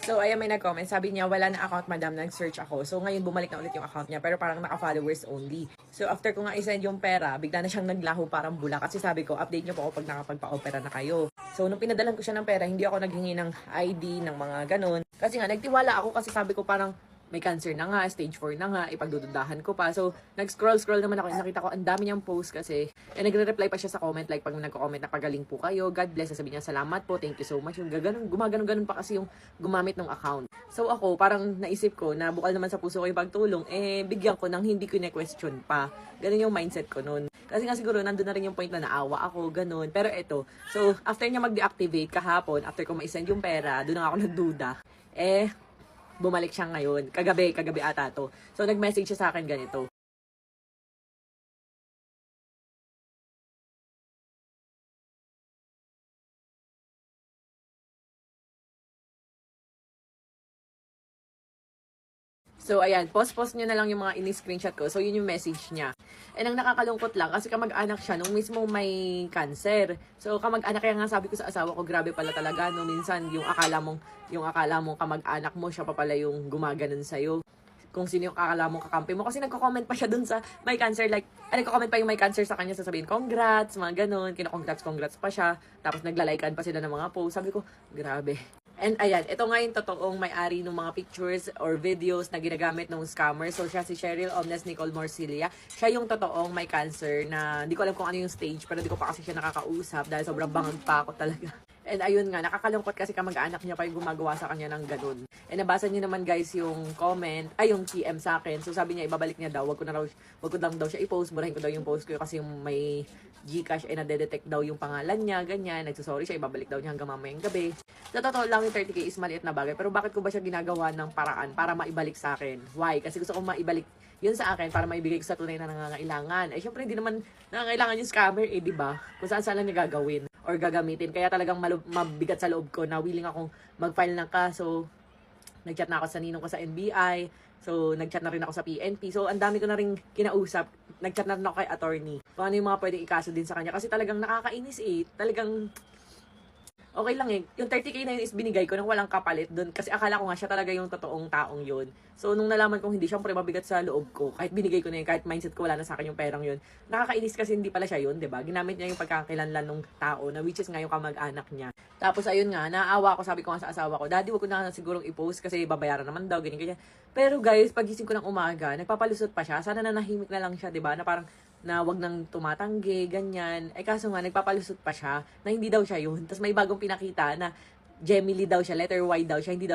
So, ayan, may nag-comment. Sabi niya, wala na account, madam. Nag-search ako. So, ngayon, bumalik na ulit yung account niya. Pero parang naka-followers only. So, after ko nga isend yung pera, bigla na siyang naglaho parang bula. Kasi sabi ko, update niyo po ako pag nakapagpa-opera na kayo. So, nung pinadalan ko siya ng pera, hindi ako naghingi ng ID, ng mga ganun. Kasi nga, nagtiwala ako kasi sabi ko parang, may cancer na nga, stage 4 na nga, ipagdududahan ko pa. So, nag-scroll naman ako, nakita ko, ang dami niyang post kasi, nagre-reply pa siya sa comment, like, pag nagko-comment na pagaling po kayo, God bless, sasabihin niya, salamat po, thank you so much, yung gumaganon pa kasi yung gumamit ng account. So, ako, parang naisip ko, na bukal naman sa puso ko yung pagtulong, bigyan ko nang hindi ko na-question pa. Ganun yung mindset ko nun. Kasi nga siguro, nandun na rin yung point na naawa ako, ganun. Pero eto, so, after niya mag-deactivate kahapon, after ko ma-send yung pera, doon ako nagduda, bumalik siya ngayon. Kagabi ata to. So, nag-message siya sa akin ganito. So, ayan, post nyo na lang yung mga ini-screenshot ko. So, yun yung message niya. And ang nakakalungkot lang, kasi kamag-anak siya nung mismo may cancer. So, kamag-anak, kaya nga sabi ko sa asawa ko, grabe pala talaga, no? Minsan, yung akala mong kamag-anak mo, siya pa pala yung gumaganon sa'yo. Kung sino yung akala mong kakampi mo. Kasi nagko-comment pa siya dun sa may cancer, like, nagko-comment pa yung may cancer sa kanya, sasabihin, congrats, mga ganun, kino-congrats pa siya. Tapos naglalikean pa sila ng mga post. Sabi ko, grabe. And ayan, ito nga yung totoong may-ari ng mga pictures or videos na ginagamit ng scammer. So, siya si Cheryl Omnes Nicole Morcilia. Siya yung totoong may cancer na hindi ko alam kung ano yung stage, pero hindi ko pa kasi siya nakakausap dahil sobrang bangag pa ako talaga. And ayun nga, nakakalungkot kasi kamag-anak niya pa yung gumagawa sa kanya ng ganun. And nabasa niyo naman guys yung comment, yung PM sa akin. So sabi niya, ibabalik niya daw, wag ko lang daw siya i-post, burahin ko daw yung post ko kasi yung may Gcash nade-detect daw yung pangalan niya, ganyan. Nagsusorry siya, ibabalik daw niya hanggang mamayang gabi. Sa totoo lang, yung 30K is maliit na bagay. Pero bakit ko ba siya ginagawa ng paraan para maibalik sa akin? Why? Kasi gusto kong maibalik yun sa akin para maibigay ko sa tunay na nangangailangan. Syempre, hindi naman nangangailangan yung scammer, di ba? Kung saan lang niya gagawin or gagamitin. Kaya talagang mabigat sa loob ko na willing akong mag-file ng kaso. Nag-chat na ako sa ninong ko sa NBI. So, nag-chat na rin ako sa PNP. So, ang dami ko na rin kinausap. Nag-chat na rin ako kay attorney. Kung ano yung mga pwedeng ikaso din sa kanya. Kasi talagang nakakainis Talagang okay lang Yung 30K na yun is binigay ko nang walang kapalit doon. Kasi akala ko nga siya talaga yung totoong taong yun. So, nung nalaman kong hindi, syempre mabigat sa loob ko. Kahit binigay ko na yun, kahit mindset ko wala na sa akin yung perang yun. Nakakainis kasi hindi pala siya yun, diba? Ginamit niya yung pagkakakilanlan ng tao na which is nga yung kamag-anak niya. Tapos, ayun nga, naawa ko, sabi ko nga sa asawa ko, Daddy, wag ko na sigurong i-post kasi babayaran naman daw, ganyan. Pero guys, pagising ko ng umaga, nagpapalusot pa siya. Sana nanahimik na lang siya, diba? Na parang, na wag nang tumatanggi, ganyan. Kaso nga, nagpapalusot pa siya na hindi daw siya yun. Tapos may bagong pinakita na Gemily daw siya, letter Y daw siya, hindi daw